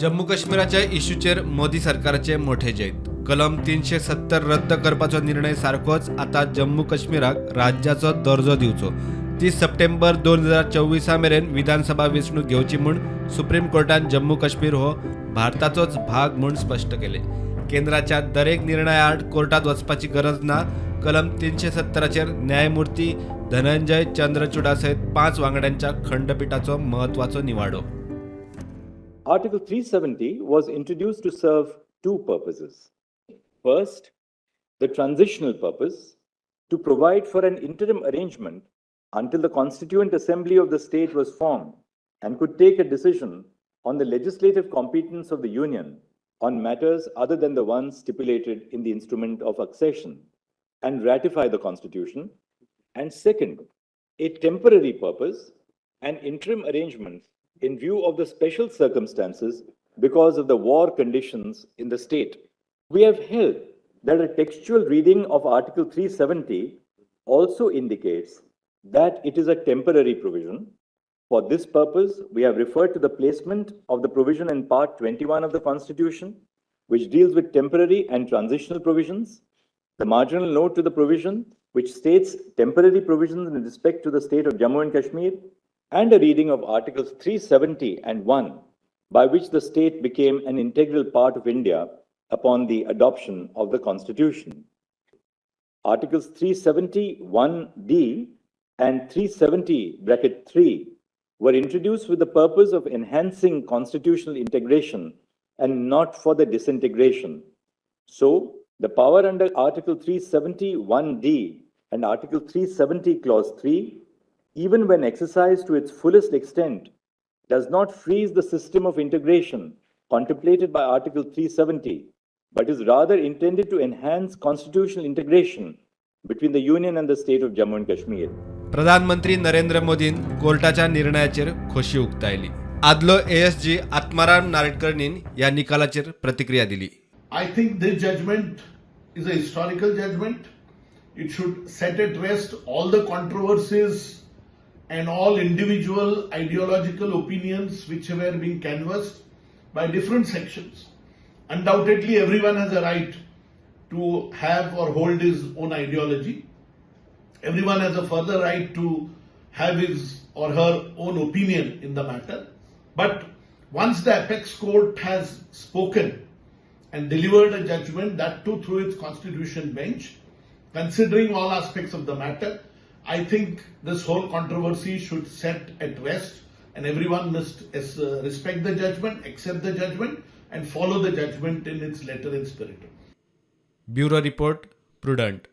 जम्मू काश्मीराच्या इश्यूचेर मोदी सरकारचे मोठे जैत. कलम 370 रद्द करपाचो निर्णय सारखोच आता जम्मू काश्मीराक राज्याचो दर्जो दिवचो. 30 सप्टेंबर 2024 मेरेन विधानसभा वेंचणूक घेवची म्हूण सुप्रीम कोर्टान जम्मू काश्मीर हो भारताचोच भाग म्हूण स्पश्ट केले. केंद्राच्या दरेक निर्णया आड कोर्टात वचपाची गरज ना. कलम 370 न्यायमूर्ती धनंजय चंद्रचूडा सहित 5 वांगड्यांच्या खंडपीठाचो महत्वाचो निवाडो. Article 370 was introduced to serve two purposes. First, the transitional purpose to provide for an interim arrangement until the Constituent Assembly of the state was formed and could take a decision on the legislative competence of the Union on matters other than the ones stipulated in the instrument of accession and ratify the Constitution. And second, a temporary purpose, an interim arrangement in view of the special circumstances because of the war conditions in the state. We have held that a textual reading of Article 370 also indicates that it is a temporary provision. For this purpose, we have referred to the placement of the provision in Part 21 of the Constitution, which deals with temporary and transitional provisions, the marginal note to the provision, which states temporary provisions in respect to the state of Jammu and Kashmir, and a reading of Articles 370 and 1, by which the state became an integral part of India upon the adoption of the Constitution. Articles 371D and 370(3) were introduced with the purpose of enhancing constitutional integration and not for the disintegration. So, the power under Article 371D and Article 370 Clause 3, even when exercised to its fullest extent, does not freeze the system of integration contemplated by Article 370, but is rather intended to enhance constitutional integration between the Union and the state of Jammu and Kashmir. प्रधानमंत्री नरेंद्र मोदीन कोर्टाच्या निर्णयाचेर खोशी उक्तायली. आदलो ASG Atmaram नारटकरनीन या निकालाचेर प्रतिक्रिया दिली. I think this judgment is a historical judgment. It should set at rest all the controversies and all individual ideological opinions which were being canvassed by different sections. Undoubtedly, everyone has a right to have or hold his own ideology. Everyone has a further right to have his or her own opinion in the matter. But once the apex court has spoken and delivered a judgment, that too through its constitution bench, considering all aspects of the matter, I think this whole controversy should set at rest and everyone must respect the judgment, accept the judgment and follow the judgment in its letter and spirit. Bureau Report, Prudent.